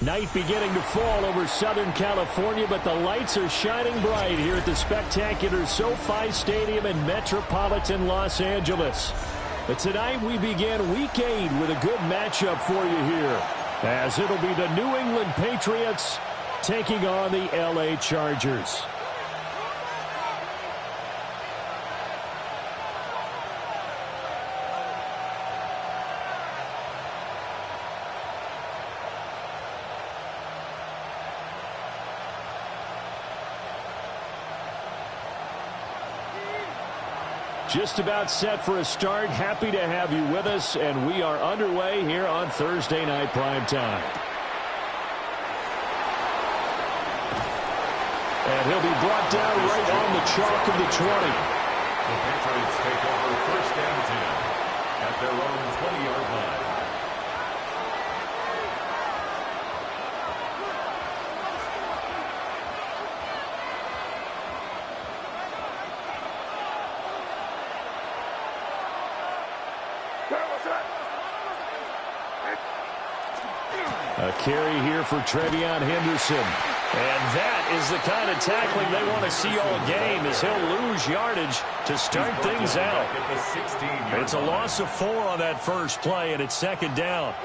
Night beginning to fall over Southern California, but the lights are shining bright here at the spectacular SoFi Stadium in metropolitan Los Angeles. But tonight we begin Week 8 with a good matchup for you here, as it'll be the New England Patriots taking on the LA Chargers. Just about set for a start. Happy to have you with us, and we are underway here on Thursday Night Primetime. And he'll be brought down right on the chalk of the 20. The Patriots take over first and 10 at their own 20-yard line. A carry here for Trevion Henderson. And that is the kind of tackling they want to see all game, as he'll lose yardage to start things out. It's a loss of 4 on that first play, and it's second down.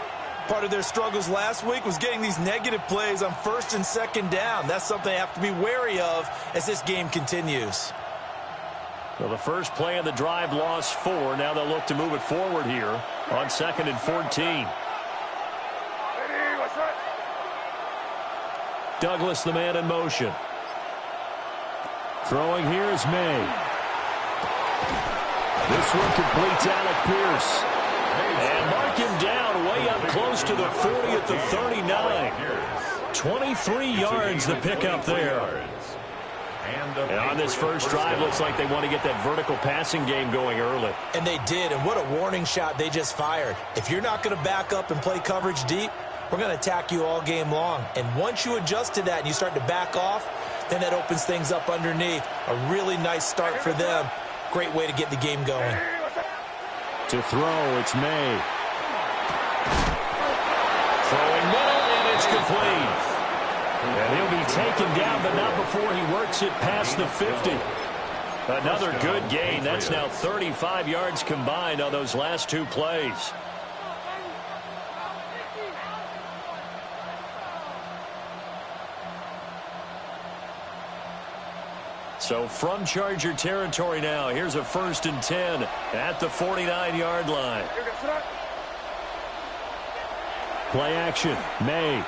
Part of their struggles last week was getting these negative plays on first and second down. That's something they have to be wary of as this game continues. Well, the first play of the drive lost 4. Now they'll look to move it forward here on 2nd and 14. Douglas, the man in motion. Throwing here is May. This one completes Alec Pierce. And mark him down way up close to the 40 at the 39. 23 yards the pickup there. And on this first drive, looks like they want to get that vertical passing game going early. And they did, and what a warning shot they just fired. If you're not going to back up and play coverage deep, we're going to attack you all game long. And once you adjust to that and you start to back off, then that opens things up underneath. A really nice start for them. Great way to get the game going. To throw, it's May. Throwing middle, and it's complete. And he'll be taken down, but not before he works it past the 50. Another good gain. That's now 35 yards combined on those last 2 plays. So from Charger territory now, here's a 1st and 10 at the 49-yard line. Play action, May.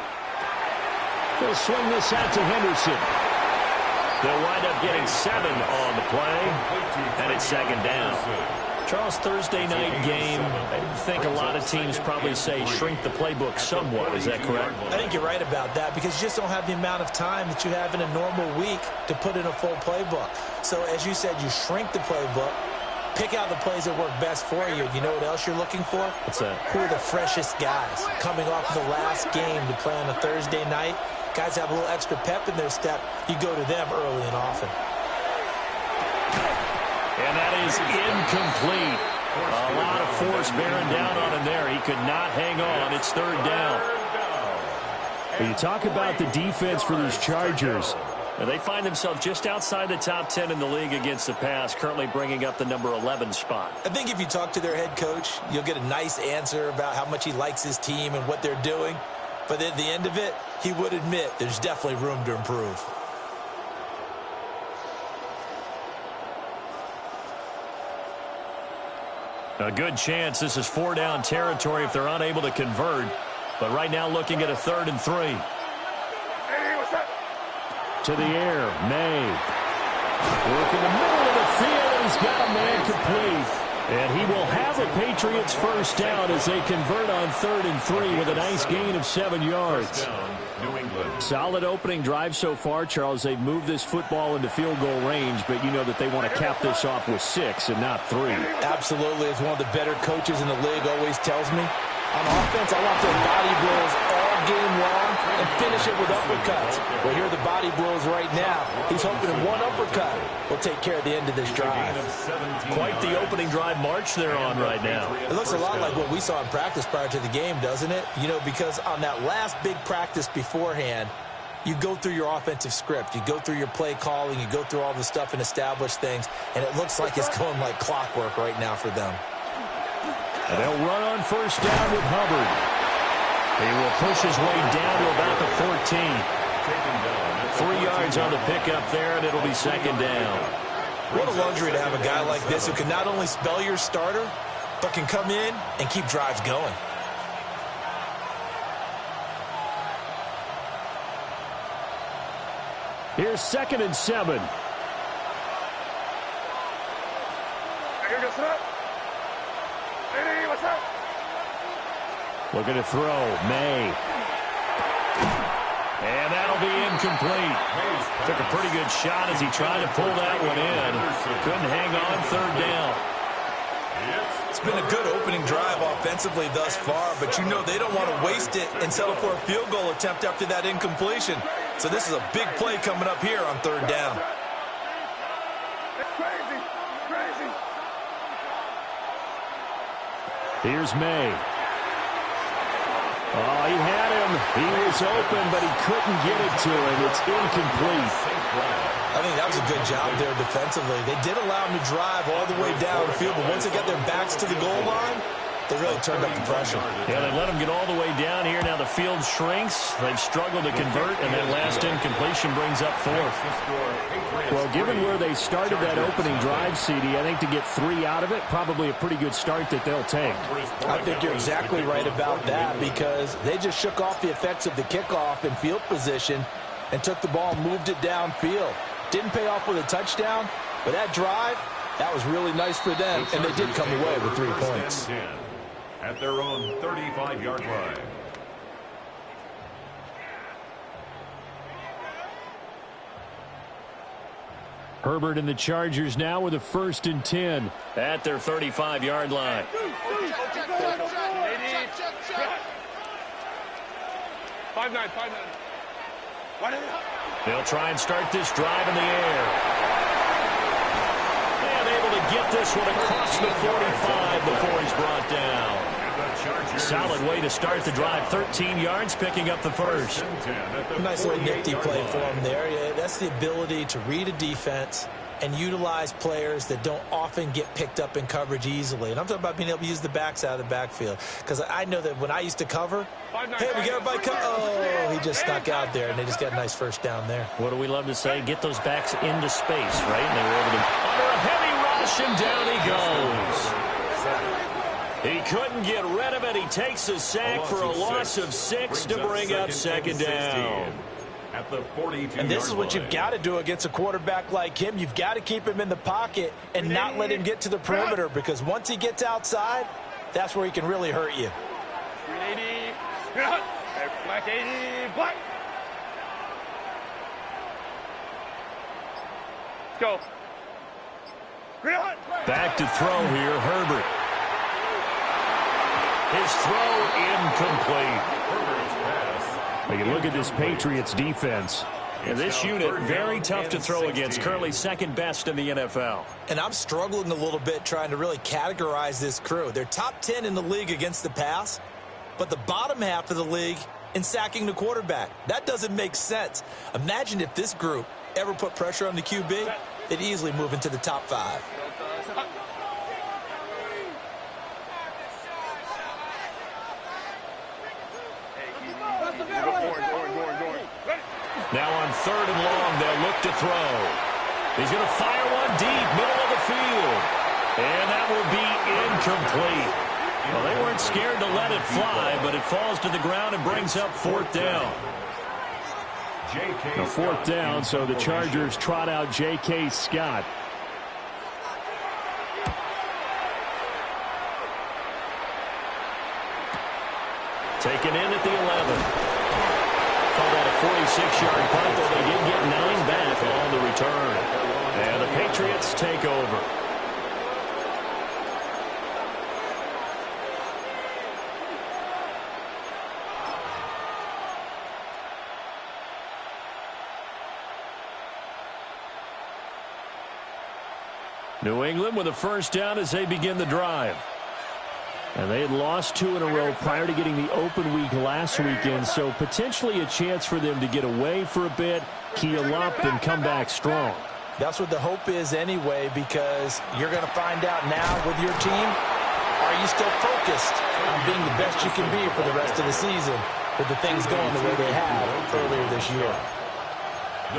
They'll swing this out to Henderson. They'll wind up getting 7 on the play, and it's second down. Charles, Thursday night game, I think a lot of teams probably say shrink the playbook somewhat. Is that correct? I think you're right about that, because you just don't have the amount of time that you have in a normal week to put in a full playbook. So as you said, you shrink the playbook, pick out the plays that work best for you. You know what else you're looking for? What's that? Who are the freshest guys coming off the last game to play on a Thursday night? Guys have a little extra pep in their step. You go to them early and often. And that is incomplete. A lot of force bearing down on him there. He could not hang on. It's third down. When you talk about the defense for these Chargers, they find themselves just outside the top 10 in the league against the pass, currently bringing up the number 11 spot. I think if you talk to their head coach, you'll get a nice answer about how much he likes his team and what they're doing. But at the end of it, he would admit there's definitely room to improve. A good chance this is 4-down territory if they're unable to convert. But right now looking at a 3rd and 3. To the air, May. Work in the middle of the field, and he's got a man complete. And he will have a Patriots first down as they convert on 3rd and 3 with a nice gain of 7 yards. Solid opening drive so far, Charles. They've moved this football into field goal range, but you know that they want to cap this off with 6 and not 3. Absolutely. As one of the better coaches in the league always tells me, on offense, I want their body blows all game long and finish it good with uppercuts. Well, here are the body blows right now. He's hoping in one uppercut will take care of the end of this drive. Quite the opening drive march they're on right now. It looks a lot like what we saw in practice prior to the game, doesn't it? You know, because on that last big practice beforehand, you go through your offensive script. You go through your play calling. You go through all the stuff and establish things. And it looks like it's going like clockwork right now for them. And they'll run on first down with Hubbard. He will push his way down to about the 14. 3 yards on the pickup there, and it'll be second down. What a luxury to have a guy like this who can not only spell your starter, but can come in and keep drives going. Here's 2nd and 7. Looking to throw. May. And that'll be incomplete. Took a pretty good shot as he tried to pull that one in. Couldn't hang on 3rd down. It's been a good opening drive offensively thus far, but you know they don't want to waste it and settle for a field goal attempt after that incompletion. So this is a big play coming up here on 3rd down. Here's May. Oh, he had him. He was open, but he couldn't get it to him. It's incomplete. I think that was a good job there defensively. They did allow him to drive all the way downfield, but once they got their backs to the goal line, they really turned up the pressure. Yeah, they let him get all the way down here. Now the field shrinks. They've struggled to convert, and that last incompletion brings up 4th. Well, given where they started that opening drive, CD, I think to get 3 out of it, probably a pretty good start that they'll take. I think you're exactly right about that because they just shook off the effects of the kickoff and field position and took the ball and moved it downfield. Didn't pay off with a touchdown, but that drive, that was really nice for them, and they did come away with 3 points. At their own 35-yard line. Herbert and the Chargers now with a 1st and 10 at their 35-yard line. They'll try and start this drive in the air. And able to get this one across the 45 before he's brought down. Solid way to start the drive. 13 yards, picking up the 1st. Nice little nifty play for him there. Yeah, that's the ability to read a defense and utilize players that don't often get picked up in coverage easily. And I'm talking about being able to use the backs out of the backfield. Because I know that when I used to cover, hey, we got everybody cover. Oh, he just snuck out there, and they just got a nice 1st down there. What do we love to say? Get those backs into space, right? And they were able to, under a heavy rush, and down he goes. He couldn't get rid of it. He takes a sack for a loss of 6 to bring up 2nd down. At the 42. And this is what you've got to do against a quarterback like him. You've got to keep him in the pocket and not let him get to the perimeter, because once he gets outside, that's where he can really hurt you. Let's go. Back to throw here, Herbert. His throw incomplete. You can look at this Patriots defense. And this unit, very tough to throw against. Currently 2nd best in the NFL. And I'm struggling a little bit trying to really categorize this crew. They're top 10 in the league against the pass, but the bottom half of the league in sacking the quarterback. That doesn't make sense. Imagine if this group ever put pressure on the QB, they'd easily move into the top 5. Now on 3rd and long, they'll look to throw. He's going to fire one deep, middle of the field. And that will be incomplete. Well, they weren't scared to let it fly, but it falls to the ground and brings up 4th down. The 4th down, so the Chargers trot out J.K. Scott. Taken in at the 11. Called that a 46-yard punt, though they did get 9 back on the return. And the Patriots take over. New England with a first down as they begin the drive. And they had lost 2 in a row prior to getting the open week last weekend, so potentially a chance for them to get away for a bit, keel up, and come back strong. That's what the hope is anyway, because you're going to find out now with your team, are you still focused on being the best you can be for the rest of the season with the things going the way they have earlier this year?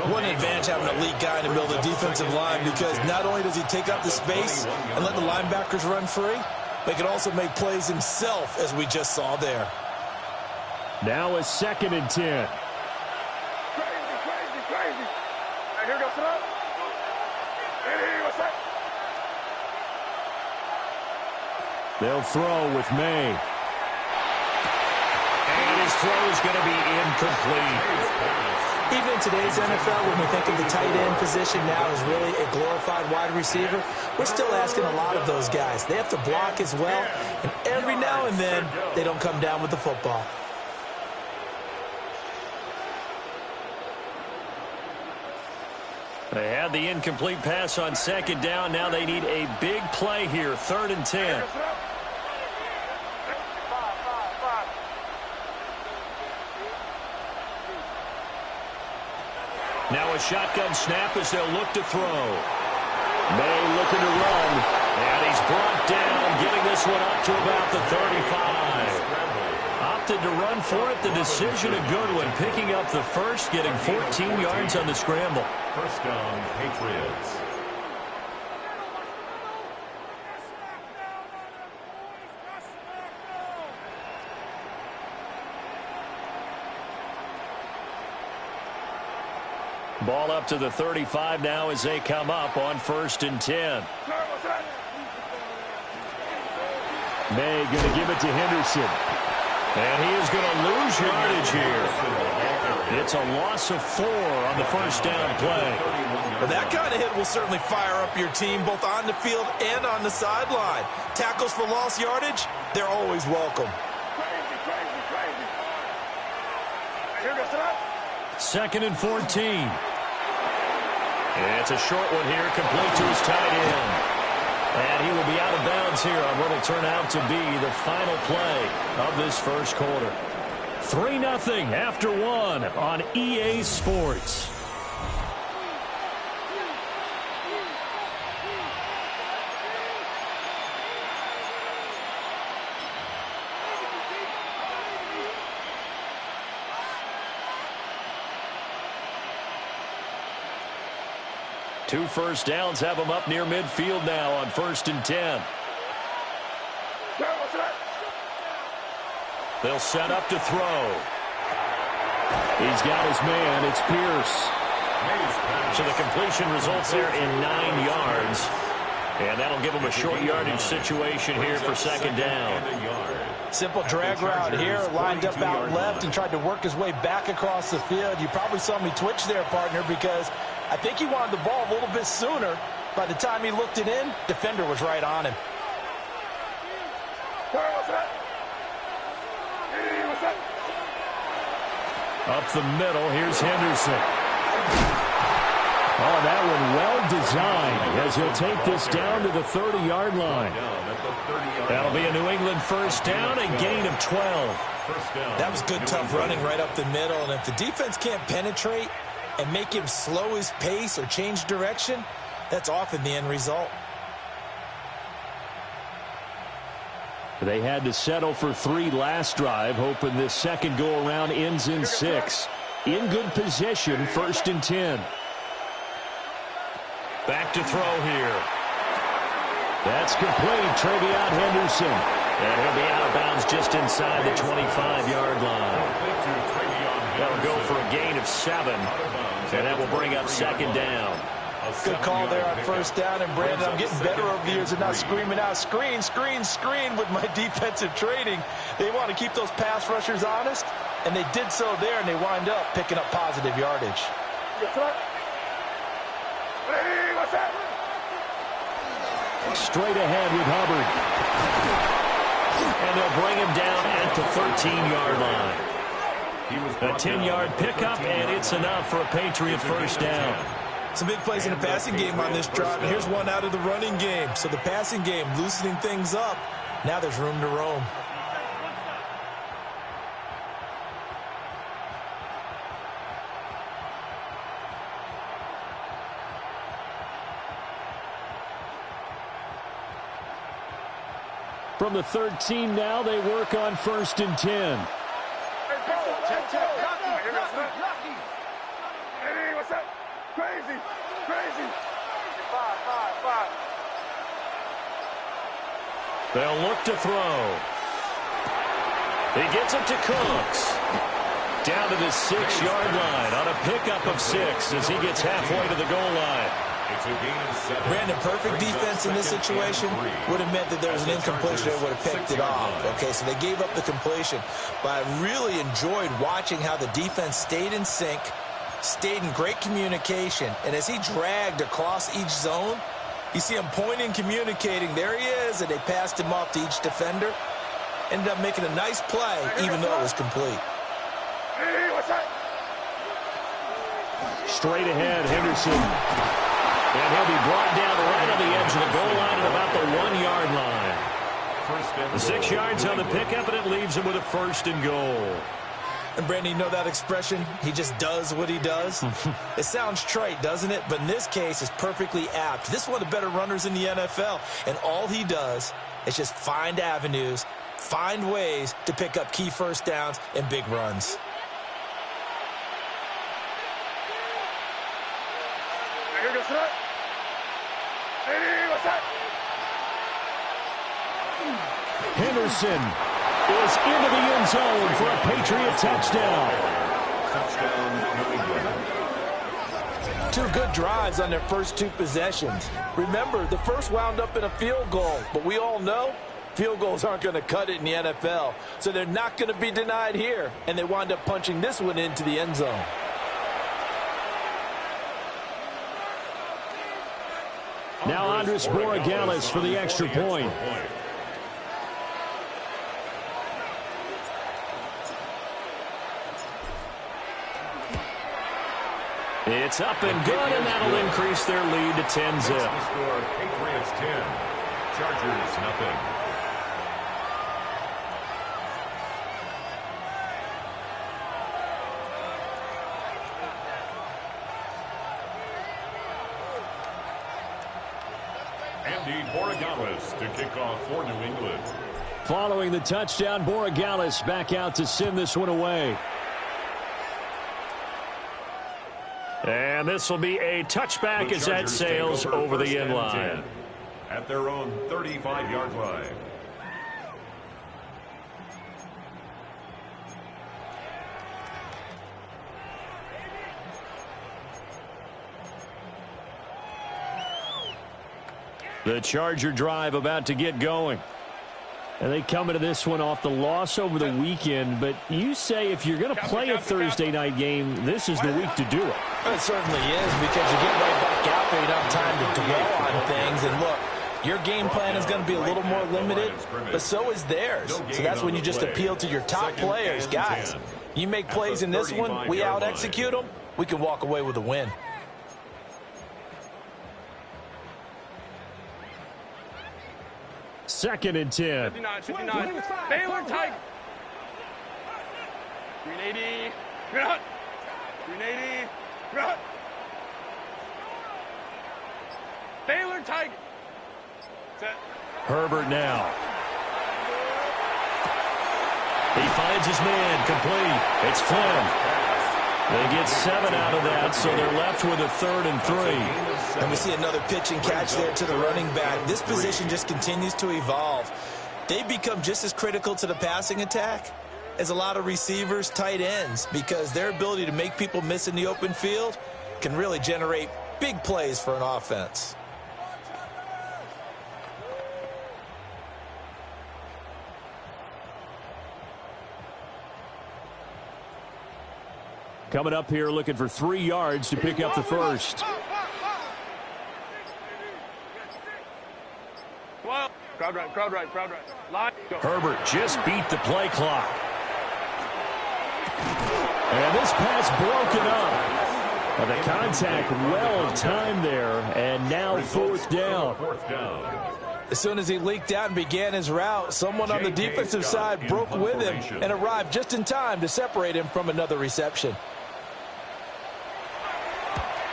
One advantage having an elite guy in the middle of the defensive line, because not only does he take up the space and let the linebackers run free, but he can also make plays himself, as we just saw there. Now a 2nd and 10. They'll throw with May. And his throw is going to be incomplete. Even in today's NFL, when we think of the tight end position now as really a glorified wide receiver, we're still asking a lot of those guys. They have to block as well, and every now and then, they don't come down with the football. They had the incomplete pass on 2nd down. Now they need a big play here, 3rd and 10. Now a shotgun snap as they'll look to throw. May looking to run, and he's brought down, getting this one up to about the 35. Opted to run for it. The decision a good one, picking up the first, getting 14 yards on the scramble. First down, Patriots. Ball up to the 35 now as they come up on 1st and 10. May going to give it to Henderson. And he is going to lose yardage here. It's a loss of 4 on the first down play. Well, that kind of hit will certainly fire up your team both on the field and on the sideline. Tackles for lost yardage, they're always welcome. 2nd and 14. And it's a short one here, complete to his tight end. And he will be out of bounds here on what will turn out to be the final play of this first quarter. 3-0 after 1 on EA Sports. Two first downs have them up near midfield now on 1st and 10. They'll set up to throw. He's got his man. It's Pierce. So the completion results there in 9 yards. And that'll give him a short yardage situation here for 2nd down. Simple drag route here, lined up out left and tried to work his way back across the field. You probably saw me twitch there, partner, because I think he wanted the ball a little bit sooner. By the time he looked it in, defender was right on him. Up the middle, here's Henderson. Oh, that one well designed as he'll take this down to the 30-yard line. That'll be a New England first down, a gain of 12. That was good, tough running right up the middle. And if the defense can't penetrate and make him slow his pace or change direction, that's often the end result. They had to settle for 3 last drive, hoping this second go-around ends in 6. In good position, 1st and 10. Back to throw here. That's complete. Travion Henderson. And he'll be out of bounds just inside the 25-yard line. That'll go for a gain of 7. And that will bring up 2nd down. Good call there on 1st down. And, Brandon, I'm getting better over the years and not screaming out, screen, screen, screen with my defensive training. They want to keep those pass rushers honest, and they did so there, and they wind up picking up positive yardage. Straight ahead with Hubbard. And they'll bring him down at the 13-yard line. A 10-yard pickup, and it's enough for a Patriot first down. Some big plays in the passing game on this drive, and here's one out of the running game. So the passing game loosening things up. Now there's room to roam. From the 13 now, they work on 1st and 10. Crazy. Five. They'll look to throw. He gets it to Cooks. Down to the 6-yard line on a pickup of 6 as he gets halfway to the goal line. It's a gain of 7. Brandon, perfect defense in this situation would have meant that there was an incompletion that would have picked it off. Okay, so they gave up the completion. But I really enjoyed watching how the defense stayed in sync, stayed in great communication, and as he dragged across each zone, you see him pointing, communicating. There he is, and they passed him off to each defender. Ended up making a nice play, even though it was complete. Straight ahead, Henderson. And he'll be brought down right on the edge of the goal line at about the 1-yard line. The 6 yards on the pickup, and it leaves him with a 1st and goal. And, Brandon, you know that expression? He just does what he does? It sounds trite, doesn't it? But in this case, it's perfectly apt. This is one of the better runners in the NFL, and all he does is just find avenues, find ways to pick up key first downs and big runs. Henderson is into the end zone for a Patriot touchdown. Two good drives on their first 2 possessions. Remember, the first wound up in a field goal, but we all know field goals aren't going to cut it in the NFL, so they're not going to be denied here, and they wind up punching this one into the end zone. Now Andres Borregales for the extra point. It's up and good, and that'll increase their lead to 10-zip. The score, Patriots 10, Chargers nothing. Andy Borregales to kick off for New England. Following the touchdown, Borregales back out to send this one away. And this will be a touchback as that sails over the end line. At their own 35-yard line. The Charger drive about to get going. And they come into this one off the loss over the weekend. But you say if you're going to play a Thursday night game, this is the week to do it. It certainly is, because you get right back out there. You don't have time to dwell on things. And look, your game plan is going to be a little more limited, but so is theirs. So that's when you just appeal to your top players. Guys, you make plays in this one, we out-execute them, we can walk away with a win. Second and 10. 59. Baylor Tiger. 380. 380. Baylor Tiger. Set. Herbert now. He finds his man, complete. It's Flynn. They get 7 out of that, so they're left with a 3rd and 3. And we see another pitch and catch there to the running back. This position just continues to evolve. They become just as critical to the passing attack as a lot of receivers, tight ends, because their ability to make people miss in the open field can really generate big plays for an offense. Coming up here looking for 3 yards to pick up the first. Crowd right. Line. Herbert just beat the play clock. And this pass broken up. The contact well timed there, and now fourth down. As soon as he leaked out and began his route, someone on the defensive side broke with him and arrived just in time to separate him from another reception.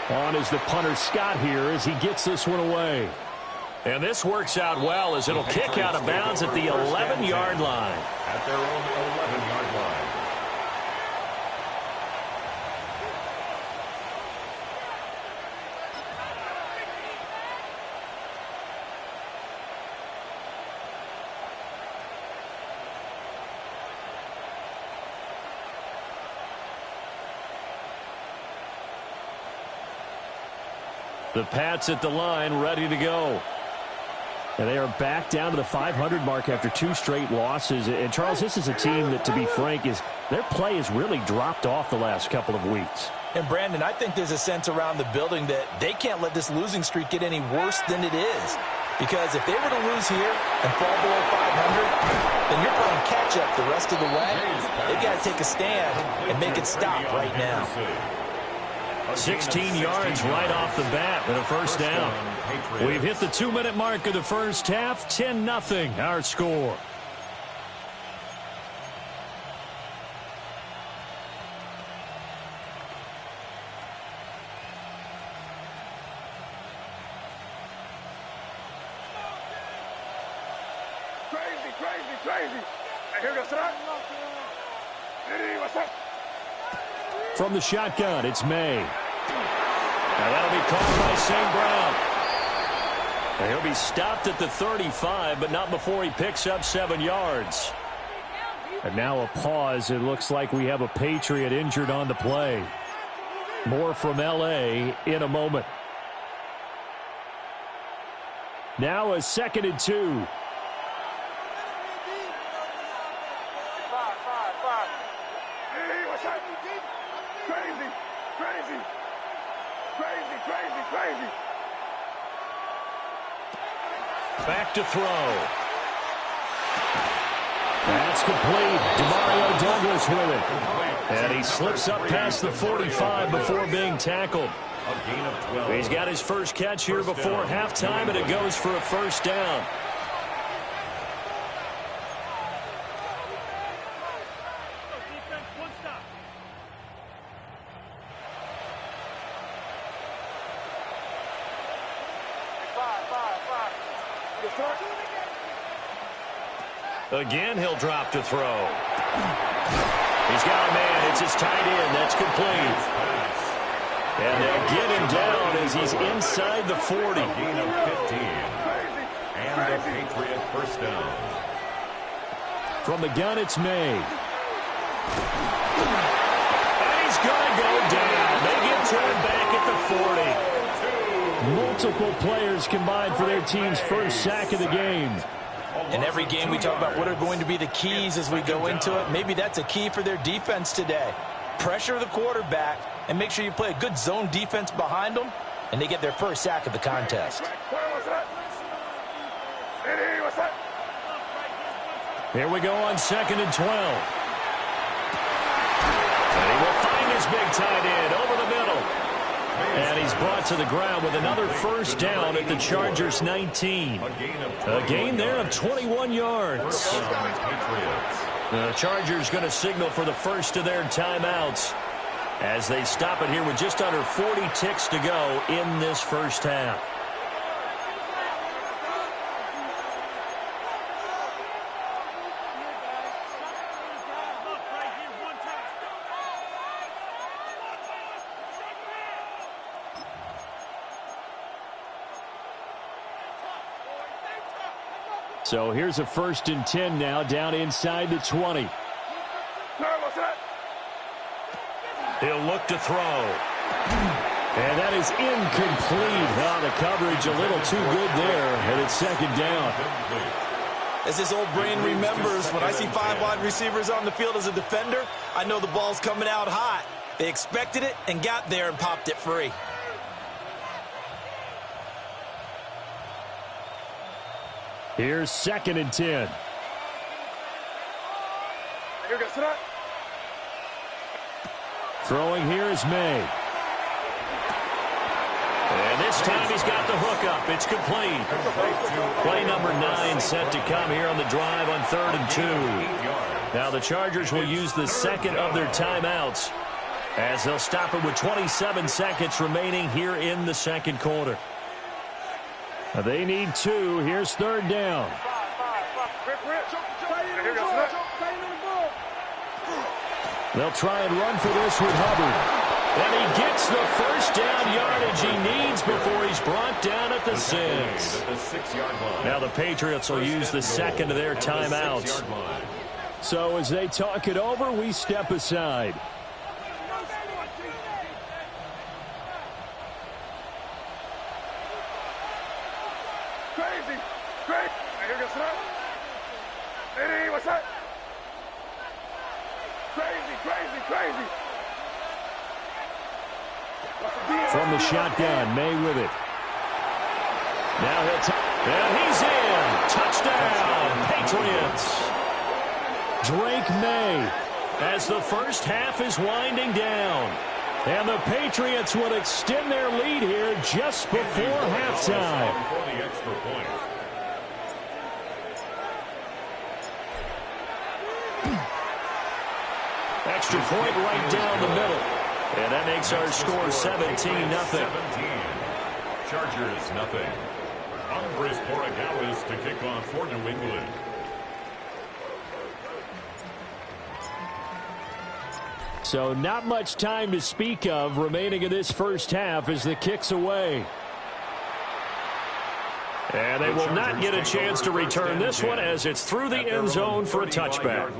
On is the punter Scott here as he gets this one away. And this works out well as it'll kick out of bounds at the 11-yard line. At their own 11-yard line. The Pats at the line, ready to go. And they are back down to the 500 mark after 2 straight losses. And, Charles, this is a team that, to be frank, their play has really dropped off the last couple of weeks. And, Brandon, I think there's a sense around the building that they can't let this losing streak get any worse than it is. Because if they were to lose here and fall below 500, then you're playing catch-up the rest of the way. They've got to take a stand and make it stop right now. 16 yards right off the bat with a first down. We've hit the 2-minute mark of the first half. 10-0 our score. Crazy. Hey, here goes that. Hey, what's up? From the shotgun, it's May. Now that'll be called by St. Brown. And he'll be stopped at the 35, but not before he picks up 7 yards. And now a pause. It looks like we have a Patriot injured on the play. More from L.A. in a moment. Now a 2nd and 2. Crazy. Back to throw. That's complete. Demario Douglas with it. And he slips up past the 45 before being tackled. A gain of 12. He's got his first catch here before halftime, and it goes for a first down. Again, he'll drop to throw. He's got a man. It's his tight end. That's complete. And they'll get him down as he's inside the 40. A gain of 15. And a Patriot first down. From the gun, it's May. And he's going to go down. They get to him back at the 40. Multiple players combined for their team's first sack of the game. In every game, we talk about what are going to be the keys as we go into it. Maybe that's a key for their defense today. Pressure the quarterback and make sure you play a good zone defense behind them, and they get their first sack of the contest. Here we go on 2nd and 12. And he will find his big tight end over the middle. And he's brought to the ground with another first down at the Chargers' 19. A gain there of 21 yards. The Chargers going to signal for the first of their timeouts as they stop it here with just under 40 ticks to go in this first half. So here's a 1st and 10 now down inside the 20. He'll look to throw. And that is incomplete. The coverage a little too good there, and it's 2nd down. As this old brain remembers, when I see 5 wide receivers on the field as a defender, I know the ball's coming out hot. They expected it and got there and popped it free. Here's 2nd and 10. Throwing here is May. And this time he's got the hookup. It's complete. Play number 9 set to come here on the drive on 3rd and 2. Now the Chargers will use the second of their timeouts as they'll stop it with 27 seconds remaining here in the second quarter. They need 2. Here's 3rd down. They'll try and run for this with Hubbard. And he gets the first down yardage he needs before he's brought down at the 6. Now the Patriots will use the second of their timeouts. So as they talk it over, we step aside. Crazy. Here goes Snap. Hey, what's that? Crazy. From the shotgun, May with it. Now and he's in. Touchdown, Patriots. Drake May. As the first half is winding down. And the Patriots would extend their lead here just before halftime. Extra point right down the middle. And that makes our score 17-0. Chargers, nothing. Andres Borregales to kick off for New England. So not much time to speak of remaining in this first half as the kick's away. And they will not get a chance to return this one as it's through the end zone for a touchback.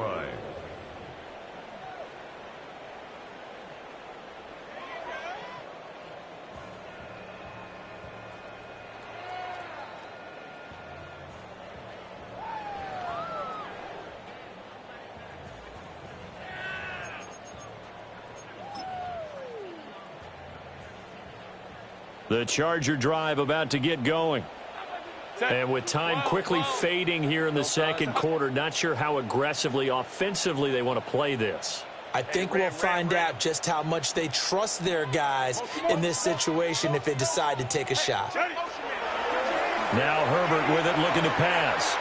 The Charger drive about to get going. And with time quickly fading here in the second quarter, not sure how aggressively, offensively they want to play this. I think we'll find out just how much they trust their guys in this situation if they decide to take a shot. Now Herbert with it, looking to pass.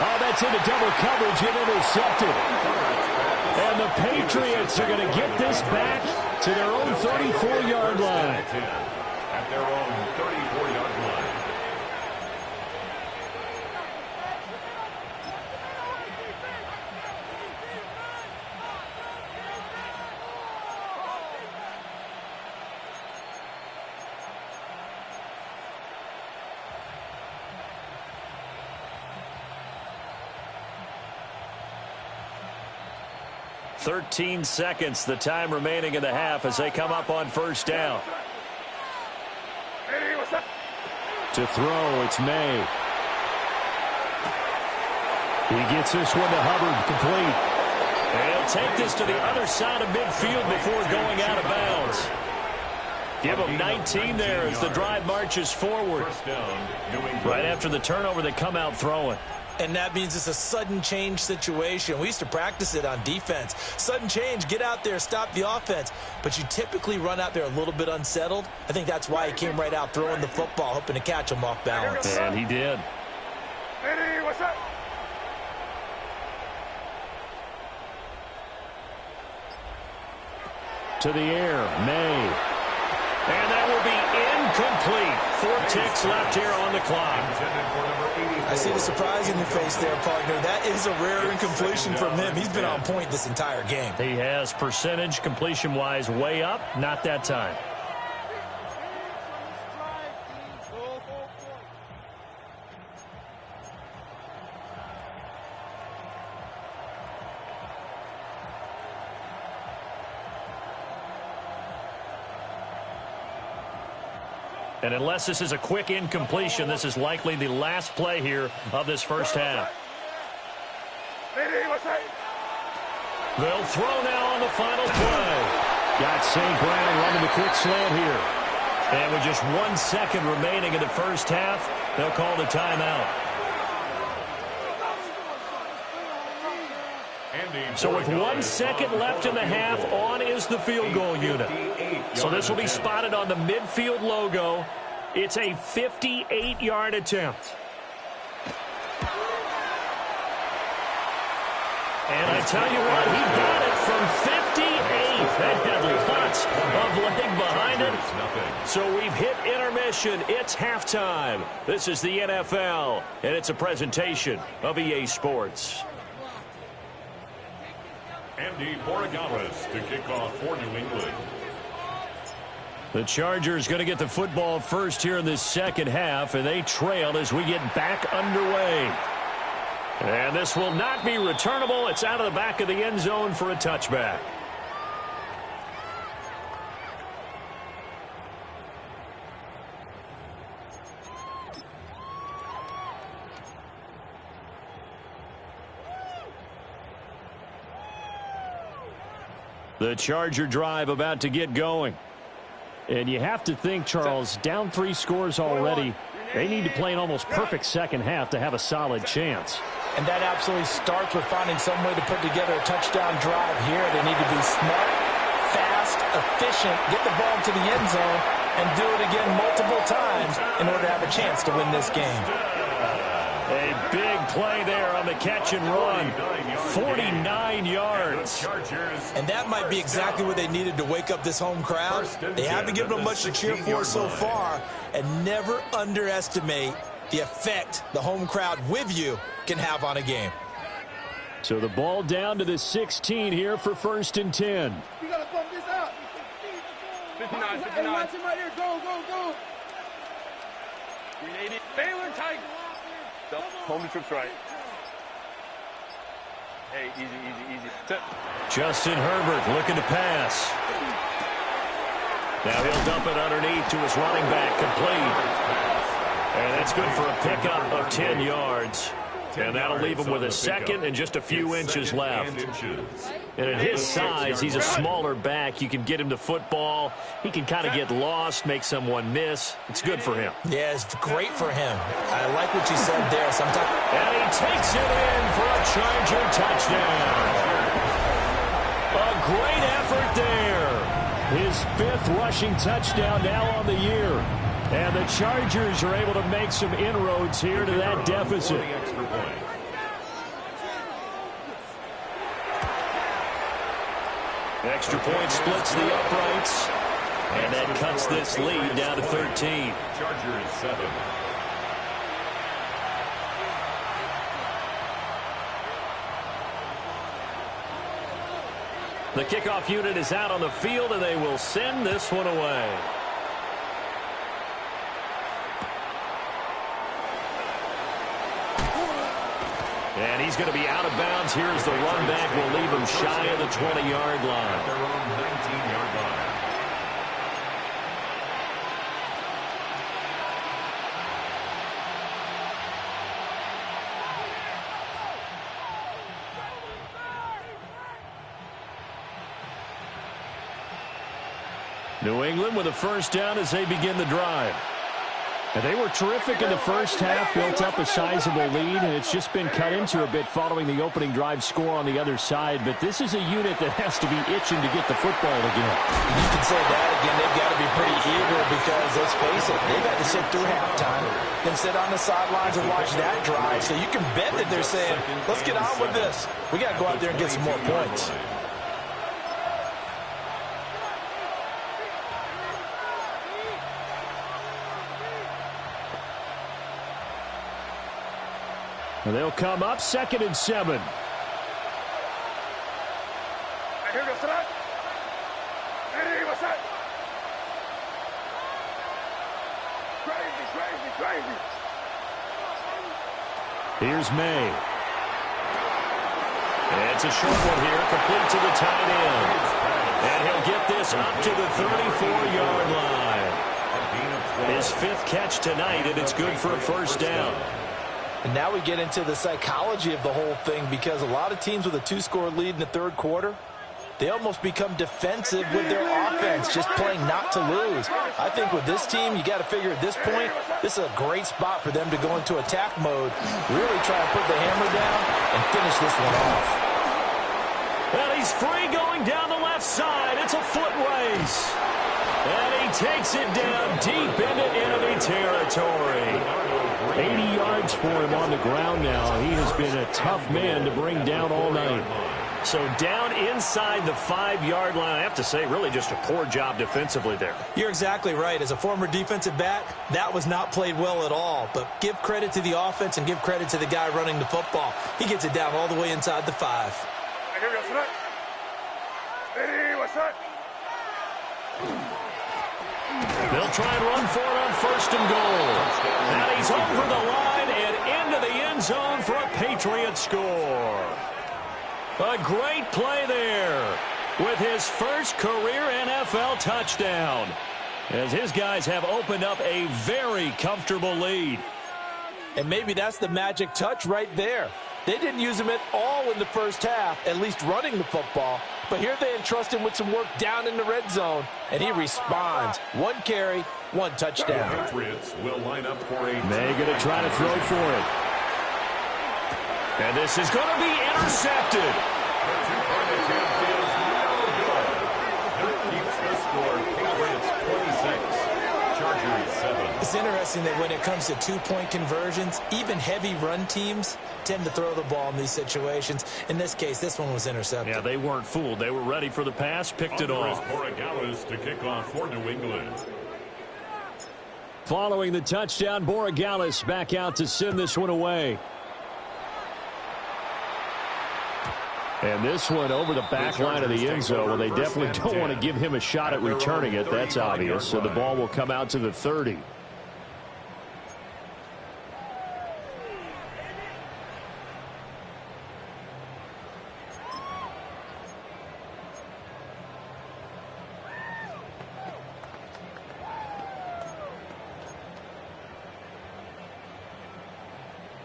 Oh, that's into double coverage and intercepted. And the Patriots are going to get this back to their own 34-yard line. At their own 34-yard line. "13 seconds, the time remaining in the half as they come up on first down. To throw, it's May. He gets this one to Hubbard, complete. And he'll take this to the other side of midfield before going out of bounds. Give him 19 there as the drive marches forward. Right after the turnover, they come out throwing. And that means it's a sudden change situation. We used to practice it on defense. Sudden change, get out there, stop the offense. But you typically run out there a little bit unsettled. I think that's why he came right out throwing the football, hoping to catch him off balance. And he did. Hey, what's up? To the air, May. And that will be incomplete. 4 ticks left here on the clock. I see the surprise in your face there, partner. That is a rare incompletion from him. He's been on point this entire game. He has percentage completion-wise way up. Not that time. And unless this is a quick incompletion, this is likely the last play here of this first half. They'll throw now on the final play. Got St. Brown running the quick slant here. And with just 1 second remaining in the first half, they'll call the timeout. And So with 1 second left in the half, on is the field goal unit. So this will be spotted on the midfield logo. It's a 58-yard attempt. And I tell you what, he got it from 58. That had lots of leg behind it. So we've hit intermission. It's halftime. This is the NFL, and it's a presentation of EA Sports. Andy Borregales to kick off for New England. The Chargers going to get the football first here in this second half, and they trail as we get back underway. And this will not be returnable. It's out of the back of the end zone for a touchback. The Charger drive about to get going. And you have to think, Charles, down 3 scores already. They need to play an almost perfect second half to have a solid chance. And that absolutely starts with finding some way to put together a touchdown drive here. They need to be smart, fast, efficient, get the ball to the end zone, and do it again multiple times in order to have a chance to win this game. A big play there on the catch and run. 49 yards. And that might be exactly what they needed to wake up this home crowd. They haven't given them much to cheer for so far. And never underestimate the effect the home crowd with you can have on a game. So the ball down to the 16 here for 1st and 10. You got to bump this out. 59, 59. Hey, watch him right here. Go, go, go. 380. Baylor tight. Hold the trips right. Hey, easy, easy, easy. Justin Herbert looking to pass. Now he'll dump it underneath to his running back, complete. And that's good for a pickup of 10 yards. And that'll leave him with a second and just a few inches left. And at his size, he's a smaller back. You can get him the football. He can kind of get lost, make someone miss. It's good for him. Yeah, it's great for him. I like what you said there. Sometimes. And he takes it in for a Charger touchdown. A great effort there. His 5th rushing touchdown now on the year. And the Chargers are able to make some inroads here to that deficit. Extra point splits the uprights. And that cuts this lead down to 13. Chargers 7. The kickoff unit is out on the field, and they will send this one away. And he's going to be out of bounds. Here's the run back. Will leave him shy of the 20-yard line. Their own 19-yard line. New England with a first down as they begin the drive. And they were terrific in the first half, built up a sizable lead, and it's just been cut into a bit following the opening drive score on the other side. But this is a unit that has to be itching to get the football again. You can say that again. They've got to be pretty eager because, let's face it, they've had to sit through halftime, then sit on the sidelines and watch that drive. So you can bet that they're saying, let's get on with this. We got to go out there and get some more points. And they'll come up 2nd and 7. Here goes that. Hey, what's that? Crazy, crazy, crazy. Here's May. And it's a short one here, complete to the tight end. And he'll get this up to the 34-yard line. His 5th catch tonight, and it's good for a first down. And now we get into the psychology of the whole thing, because a lot of teams with a 2-score lead in the 3rd quarter, they almost become defensive with their offense, just playing not to lose. I think with this team, you got to figure at this point, this is a great spot for them to go into attack mode, really try to put the hammer down and finish this one off. He's free going down the left side. It's a foot race. And he takes it down deep into enemy territory. 80 yards for him on the ground now. He has been a tough man to bring down all night. So down inside the 5-yard line, I have to say, really just a poor job defensively there. You're exactly right. As a former defensive back, that was not played well at all. But give credit to the offense and give credit to the guy running the football. He gets it down all the way inside the 5. Here we go, Snap. Ready, what's that? They'll try and run for it on 1st and goal. And he's over the line and into the end zone for a Patriot score. A great play there with his first career NFL touchdown, as his guys have opened up a very comfortable lead. And maybe that's the magic touch right there. They didn't use him at all in the first half, at least running the football. But here they entrust him with some work down in the red zone, and he responds. 1 carry, 1 touchdown. The Patriots will line up for a... They're going to try to throw for it. And this is going to be intercepted. The two-point attempt is no good. That keeps the score. Patriots 26, Chargers 7. It's interesting that when it comes to two-point conversions, even heavy run teams tend to throw the ball in these situations. In this case, this one was intercepted. Yeah, they weren't fooled. They were ready for the pass, picked it off. Borregales to kick off for New England. Following the touchdown, Borregales back out to send this one away. And this one over the back line of the end zone. Well, they definitely don't want to give him a shot at returning it. That's obvious. So the ball will come out to the 30.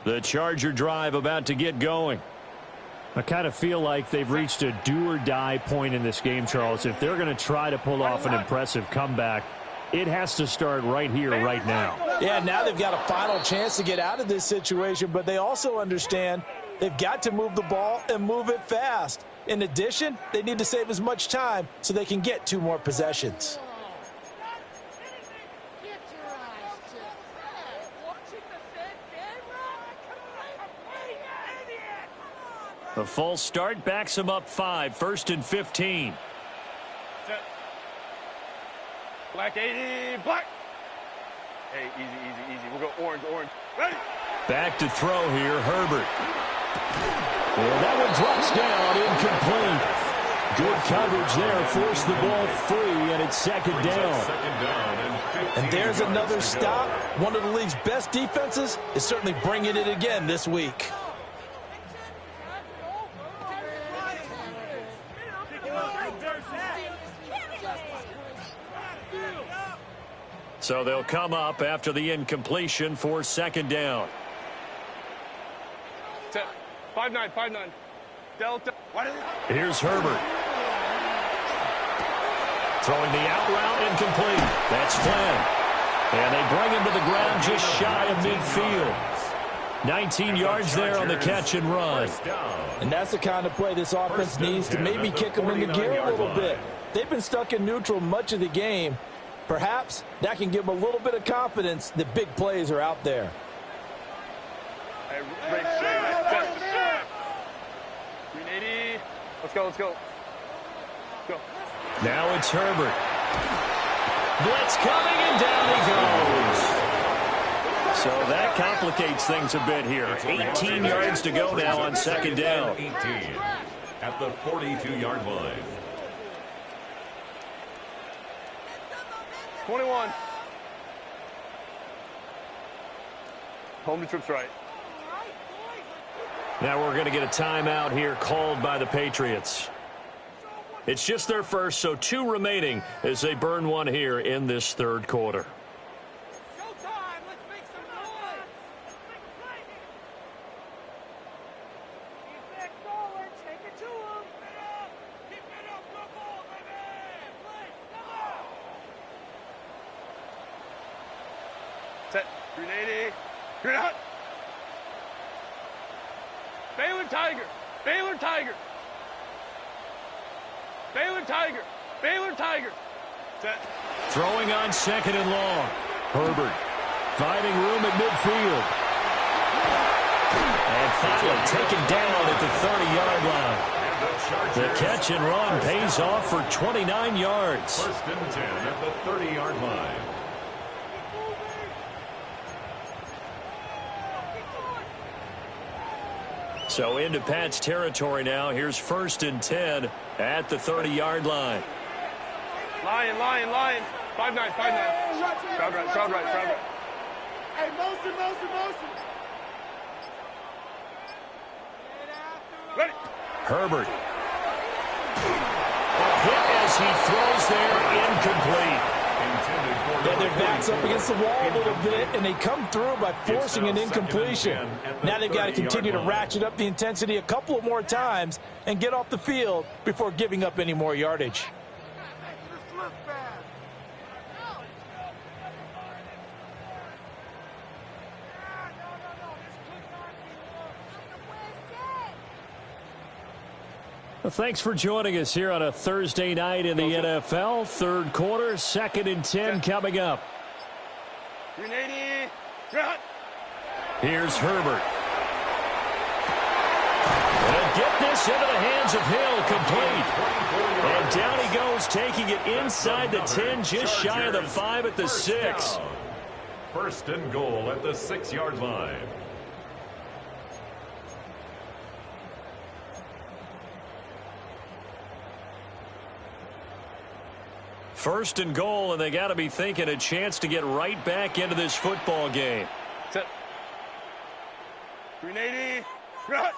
The Charger drive about to get going. I kind of feel like they've reached a do-or-die point in this game, Charles. If they're going to try to pull off an impressive comeback, it has to start right here, right now. Yeah, now they've got a final chance to get out of this situation, but they also understand they've got to move the ball and move it fast. In addition, they need to save as much time so they can get 2 more possessions. The false start backs him up 5, 1st and 15. Set. Black 80, black. Hey, easy. We'll go orange. Ready? Back to throw here, Herbert. And that one drops down, incomplete. Good coverage there, forced the ball free, and it's 2nd down. And there's another stop. One of the league's best defenses is certainly bringing it again this week. So they'll come up after the incompletion for 2nd down. 5-9. Delta. Here's Herbert. Throwing the out route, incomplete. That's Flynn. And they bring him to the ground just shy of midfield. 19 yards there on the catch and run. And that's the kind of play this offense needs to maybe kick them into gear a little bit. They've been stuck in neutral much of the game. Perhaps that can give them a little bit of confidence that big plays are out there. Let's go. Now it's Herbert. Blitz coming, and down he goes. So that complicates things a bit here. 18 yards to go now on 2nd down. 18 at the 42-yard line. 21. Home to trips right. Now we're going to get a timeout here called by the Patriots. It's just their first, so 2 remaining as they burn one here in this 3rd quarter. Set. 380. You're out. Baylor Tiger. Baylor Tiger. Baylor Tiger. Set. Throwing on second and long. Herbert finding room at midfield. And finally taken down at the 30-yard line. The catch and run pays off for 29 yards. First and 10 at the 30-yard line. So into Pat's territory now. Here's first and 10 at the 30-yard line. Lion. 5-9. Crowd right. Hey, motion. Ready. Herbert. Hit as he throws there, incomplete. Yeah, their back's up against the wall a little bit, and they come through by forcing an incompletion. Now they've got to continue to ratchet up the intensity a couple of more times and get off the field before giving up any more yardage. Well, thanks for joining us here on a Thursday night in the NFL. Third quarter, second and 10 coming up. 380. Here's Herbert. And get this into the hands of Hill, complete. And down he goes, taking it inside the 10, just shy of the 5 at the 6. First and goal at the 6-yard line. First and goal, and they got to be thinking a chance to get right back into this football game. Set. 380. Run.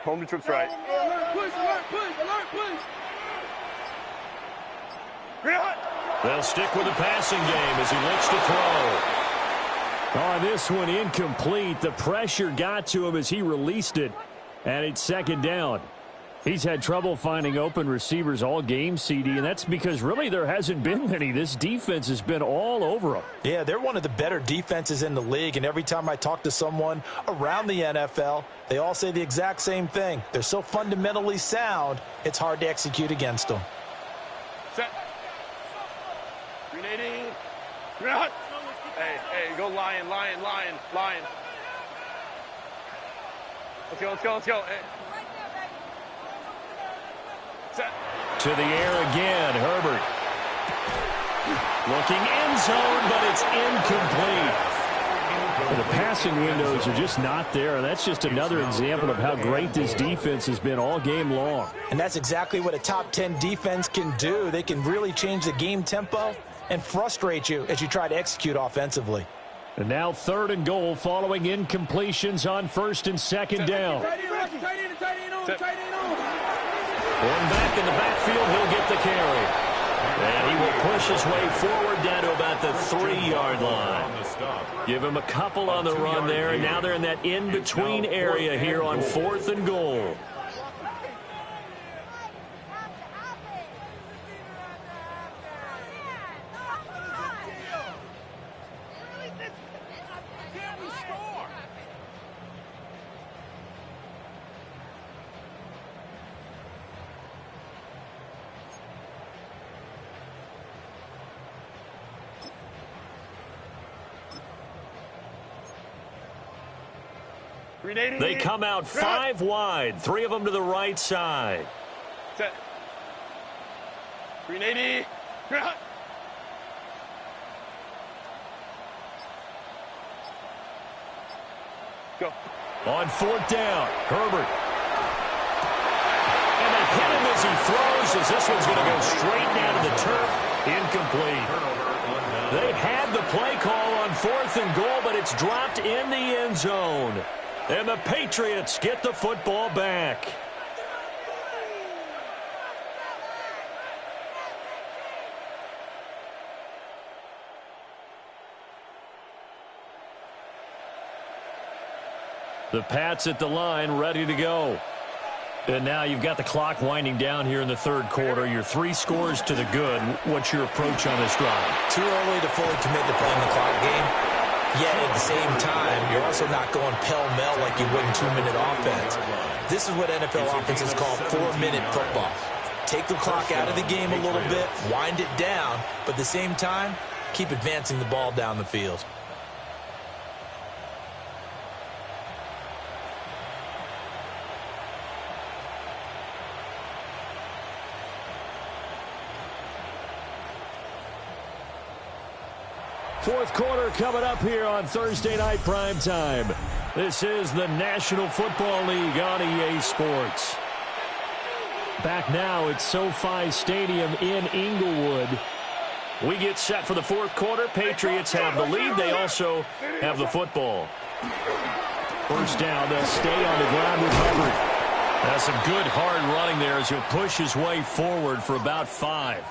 Home to trips right. Alert, push. Run. They'll stick with the passing game as he looks to throw. On this one, incomplete. The pressure got to him as he released it, and it's second down. He's had trouble finding open receivers all game, CD, and that's because really there hasn't been many. This defense has been all over them. Yeah, they're one of the better defenses in the league, and every time I talk to someone around the NFL, they all say the exact same thing. They're so fundamentally sound, it's hard to execute against them. Set. 380. Run. Hey, go Lion. Let's go. Hey. Set. To the air again, Herbert. Looking end zone, but it's incomplete. The passing windows are just not there, and that's just another example of how great this defense has been all game long. And that's exactly what a top 10 defense can do. They can really change the game tempo and frustrate you as you try to execute offensively. And now third and goal following incompletions on first and second down. One back in the backfield, he'll get the carry. And he will push his way forward down to about the 3-yard line. Give him a couple on the run there, and now they're in that in-between area here on fourth and goal. They come out 5 wide, 3 of them to the right side. Set. 380. Go. On fourth down, Herbert. And they hit him as he throws, as this one's going to go straight down to the turf. Incomplete. They had the play call on fourth and goal, but it's dropped in the end zone. And the Patriots get the football back. The Pats at the line, ready to go. And now you've got the clock winding down here in the third quarter. Your 3 scores to the good. What's your approach on this drive? Too early to fully commit to playing the clock game. Yeah, at the same time, you're also not going pell-mell like you would in 2-minute offense. This is what NFL offenses call 4-minute football. Take the clock out of the game a little bit, wind it down, but at the same time, keep advancing the ball down the field. Fourth quarter coming up here on Thursday Night Primetime. This is the National Football League on EA Sports. Back now at SoFi Stadium in Inglewood. We get set for the fourth quarter. Patriots have the lead. They also have the football. First down, they'll stay on the ground with Hubbard. That's some good hard running there as he'll push his way forward for about 5.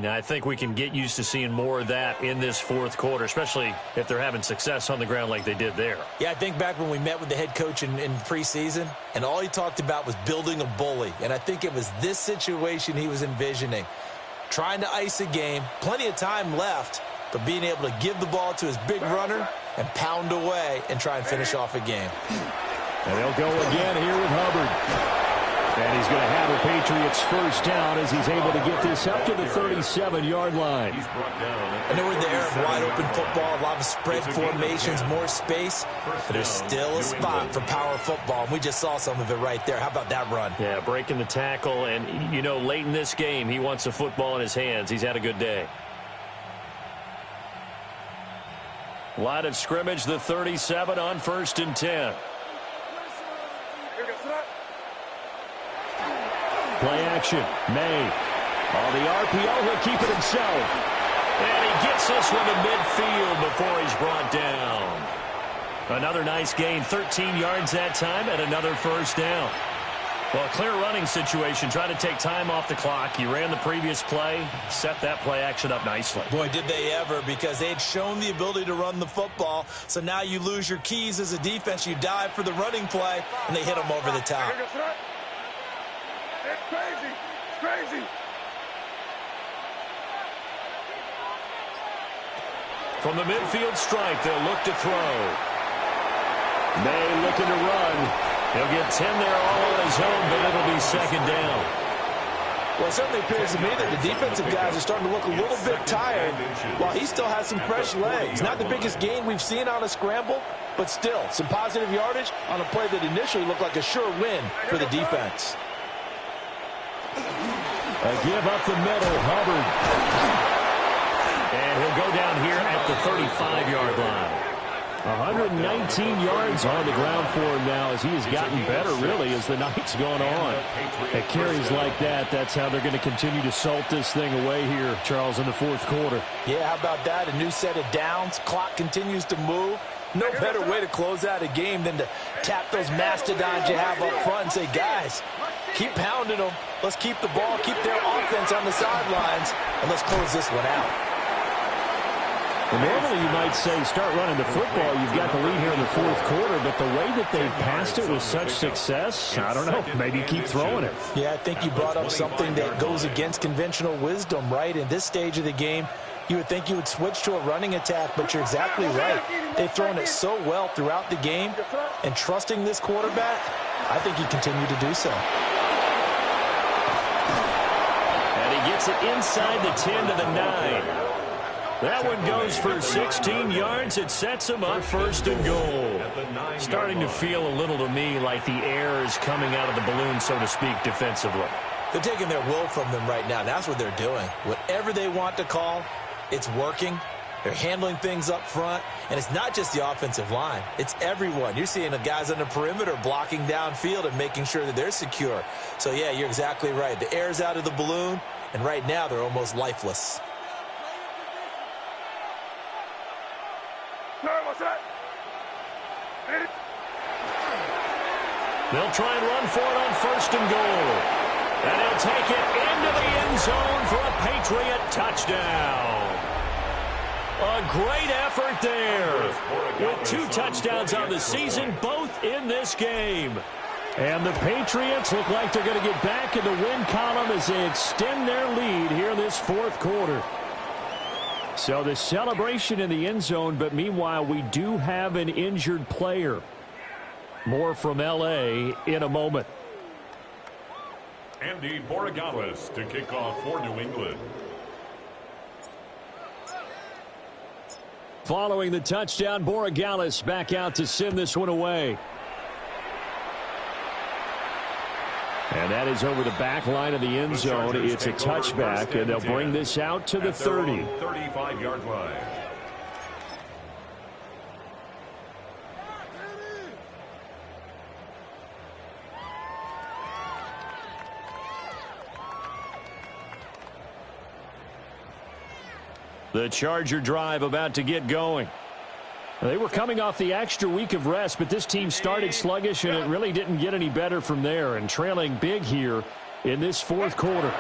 Now, I think we can get used to seeing more of that in this fourth quarter, especially if they're having success on the ground like they did there. Yeah, I think back when we met with the head coach in preseason, and all he talked about was building a bully. And I think it was this situation he was envisioning. Trying to ice a game, plenty of time left, but being able to give the ball to his big runner and pound away and try and finish off a game. And they'll go again here with Hubbard. And he's going to have a Patriots first down as he's able to get this up to the 37-yard line. I know we're in the era of wide-open football, a lot of spread formations, more space, but there's still a spot for power football, and we just saw some of it right there. How about that run? Yeah, breaking the tackle, and, you know, late in this game, he wants the football in his hands. He's had a good day. Line of scrimmage, the 37 on 1st and 10. Play action. May. On the RPO, he'll keep it himself. And he gets this one to midfield before he's brought down. Another nice gain, 13 yards that time, and another first down. Well, clear running situation. Try to take time off the clock. He ran the previous play, set that play action up nicely. Boy, did they ever, because they had shown the ability to run the football. So now you lose your keys as a defense. You dive for the running play, and they hit him over the top. It's crazy. Crazy. From the midfield stripe, they'll look to throw. May looking to run. He'll get 10 there all on his own, but it'll be second down. Well, it certainly appears to me that the defensive guys are starting to look a little bit tired while he still has some fresh legs. Not the biggest gain we've seen on a scramble, but still some positive yardage on a play that initially looked like a sure win for the defense. A give up the middle, Hubbard. And he'll go down here at the 35-yard line. 119 yards on the ground for him now as he has gotten better, really, as the night's gone on. At carries like that, that's how they're going to continue to salt this thing away here, Charles, in the fourth quarter. Yeah, how about that? A new set of downs. Clock continues to move. No better way to close out a game than to tap those mastodons you have up front and say, guys, keep pounding them. Let's keep the ball, keep their offense on the sidelines, and let's close this one out. Well, normally you might say start running the football. You've got the lead here in the fourth quarter, but the way that they've passed it with such success, I don't know, maybe keep throwing it. Yeah, I think you brought up something that goes against conventional wisdom, right? In this stage of the game, you would think you would switch to a running attack, but you're exactly right. They've thrown it so well throughout the game, and trusting this quarterback, I think you continue to do so. And he gets it inside the 10 to the 9. That one goes for 16 yards. It sets him up first and goal. Starting to feel a little to me like the air is coming out of the balloon, so to speak, defensively. They're taking their will from them right now. That's what they're doing. Whatever they want to call, it's working. They're handling things up front, and it's not just the offensive line. It's everyone. You're seeing the guys on the perimeter blocking downfield and making sure that they're secure. So, yeah, you're exactly right. The air's out of the balloon, and right now they're almost lifeless. They'll try and run for it on first and goal. And he'll take it into the end zone for a Patriot touchdown. A great effort there. With 2 touchdowns on the season, both in this game. And the Patriots look like they're going to get back in the win column as they extend their lead here in this fourth quarter. So the celebration in the end zone, but meanwhile, we do have an injured player. More from L.A. in a moment. Andy Borregales to kick off for New England. Following the touchdown, Borregales back out to send this one away. And that is over the back line of the end zone. It's a touchback, and they'll bring this out to the 30. 35-yard line. The Charger drive about to get going. They were coming off the extra week of rest, but this team started sluggish, and it really didn't get any better from there, and trailing big here in this fourth quarter.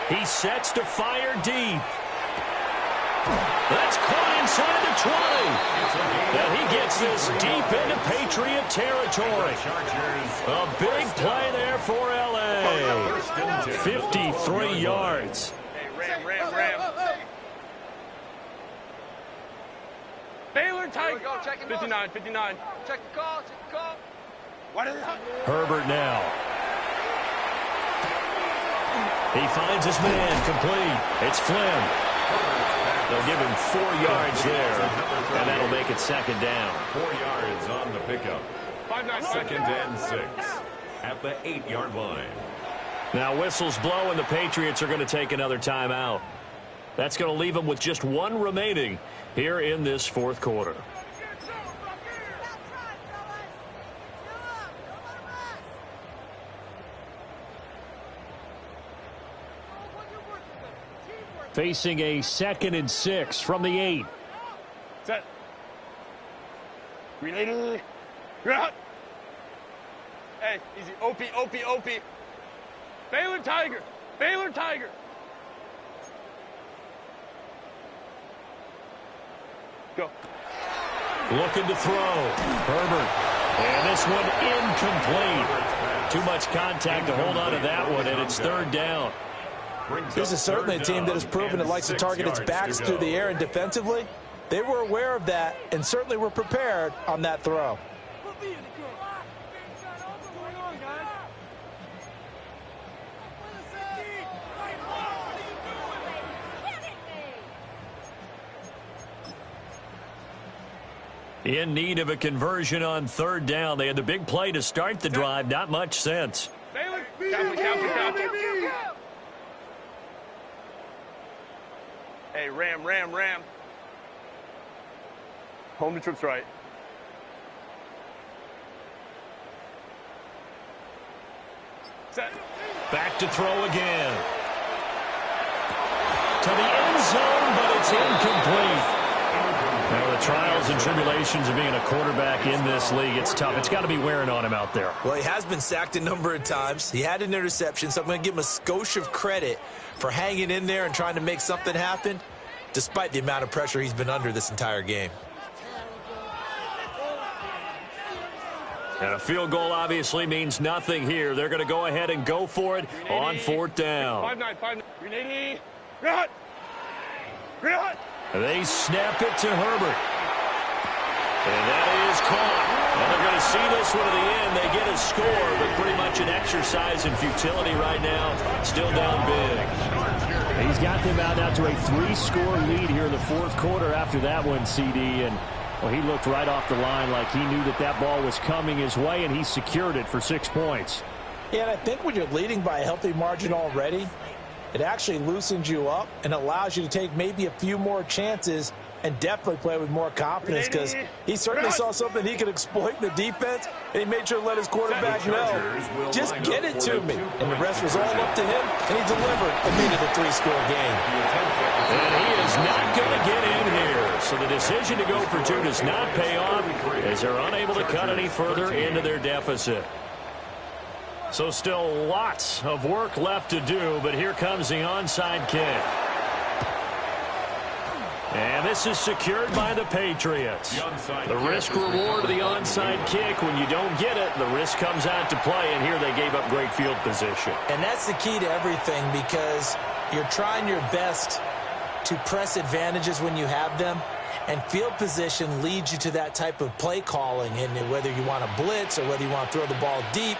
He sets to fire deep. That's caught inside the 20. And he gets this deep into Patriot territory. A big play there for L.A. 53 yards. Ram. Baylor Tiger. 59. Check the call. Herbert now. He finds his man complete. It's Flynn. They'll give him 4 yards there, and that'll make it second down. 4 yards on the pickup. 2nd and 6 at the 8-yard line. Now whistles blow, and the Patriots are going to take another timeout. That's going to leave them with just 1 remaining here in this fourth quarter. Facing a 2nd and 6 from the 8. Set. Related. Hey, easy. OP. Baylor Tiger. Go. Looking to throw. Herbert. And this one incomplete. Too much contact to hold on to that one, and it's 3rd down. This is certainly a team that has proven it likes to target its backs through the air, and defensively, they were aware of that and certainly were prepared on that throw. In need of a conversion on 3rd down. They had the big play to start the drive. Not much sense. Count. Hey, Ram. Home to trips right. Set. Back to throw again. To the end zone, but it's incomplete. Now, the trials and tribulations of being a quarterback in this league, it's tough. It's got to be wearing on him out there. Well, he has been sacked a number of times. He had an interception, so I'm going to give him a skosh of credit for hanging in there and trying to make something happen, despite the amount of pressure he's been under this entire game. And a field goal obviously means nothing here. They're going to go ahead and go for it on 4th down. 5-9. They snap it to Herbert. And that is caught. And they're going to see this one to the end. They get a score, but pretty much an exercise in futility right now. Still down big. He's got them out now to a 3-score lead here in the fourth quarter after that one, CD. And well, he looked right off the line like he knew that ball was coming his way, and he secured it for 6 points. Yeah, and I think when you're leading by a healthy margin already, it actually loosens you up and allows you to take maybe a few more chances and definitely play with more confidence, because he certainly saw something he could exploit in the defense, and he made sure to let his quarterback know, just get it to me. And the rest was all up to him, and he delivered and made it a 3-score game. And he is not going to get in here. So the decision to go for 2 does not pay off, as they're unable to cut any further into their deficit. So still lots of work left to do, but here comes the onside kick. And this is secured by the Patriots. The risk-reward of the onside kick, when you don't get it, the risk comes out to play, and here they gave up great field position. And that's the key to everything, because you're trying your best to press advantages when you have them, and field position leads you to that type of play calling. And whether you want to blitz or whether you want to throw the ball deep,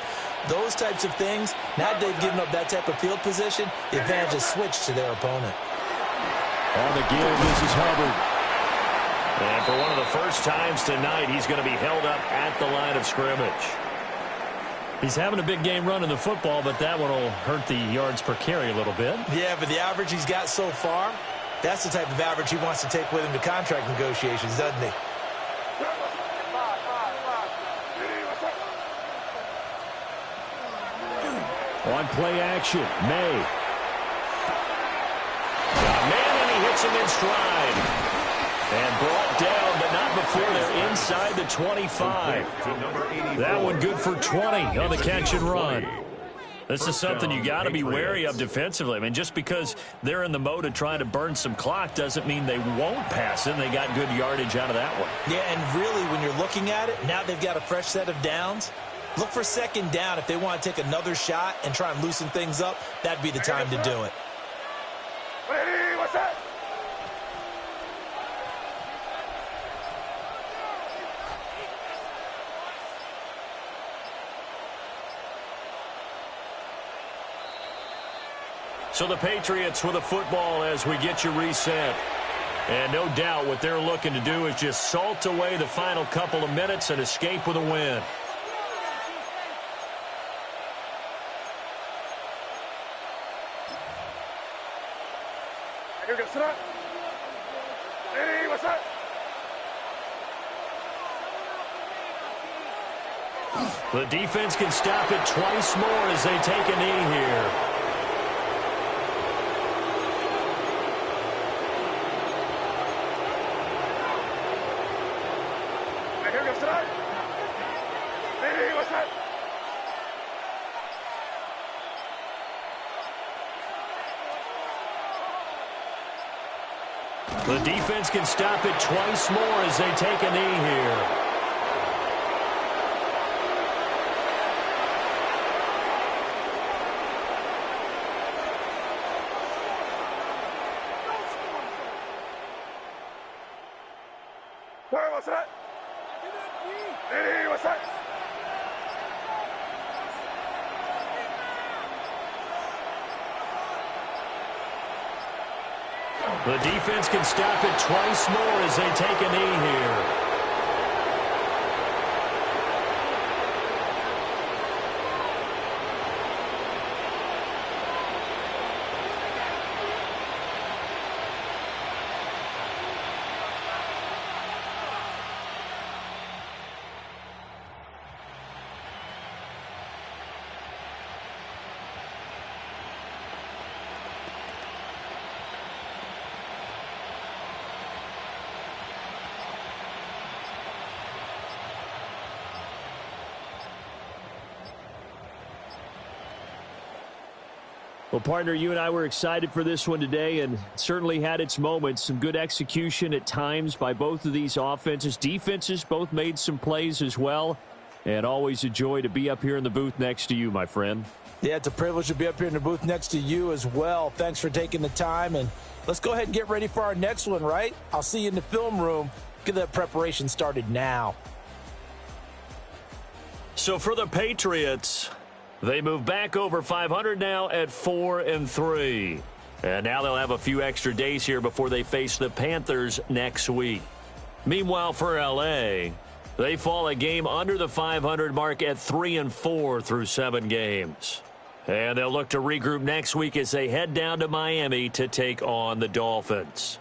those types of things, now that they've given up that type of field position, the advantage is switched to their opponent. On the give, this is Hubbard. And for one of the first times tonight, he's going to be held up at the line of scrimmage. He's having a big game running the football, but that one will hurt the yards per carry a little bit. Yeah, but the average he's got so far, that's the type of average he wants to take with him to contract negotiations, doesn't he? On play action, May. Got a man, and he hits him in stride. And brought down, but not before they're inside the 25. That one good for 20 on the catch and run. This is something you got to be wary of defensively. I mean, just because they're in the mode of trying to burn some clock doesn't mean they won't pass it. They got good yardage out of that one. Yeah, and really, when you're looking at it, now they've got a fresh set of downs. Look for second down. If they want to take another shot and try and loosen things up, that'd be the time to do it. Ready, what's that? So the Patriots with a football as we get you reset. And no doubt what they're looking to do is just salt away the final couple of minutes and escape with a win. Ready, what's that? The defense can stop it twice more as they take a knee here. The defense can stop it twice more as they take a knee here. What's that? Ready, what's that? The defense can stop it twice more as they take a knee here. Well, partner, you and I were excited for this one today, and certainly had its moments. Some good execution at times by both of these offenses. Defenses both made some plays as well, and always a joy to be up here in the booth next to you, my friend. Yeah, it's a privilege to be up here in the booth next to you as well. Thanks for taking the time, and let's go ahead and get ready for our next one, right? I'll see you in the film room. Get that preparation started now. So for the Patriots, they move back over 500 now at 4-3. And now they'll have a few extra days here before they face the Panthers next week. Meanwhile, for L.A., they fall a game under the 500 mark at 3-4 through 7 games. And they'll look to regroup next week as they head down to Miami to take on the Dolphins.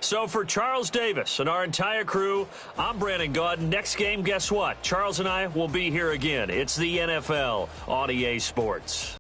So for Charles Davis and our entire crew, I'm Brandon Gaudin. Next game, guess what? Charles and I will be here again. It's the NFL on EA Sports.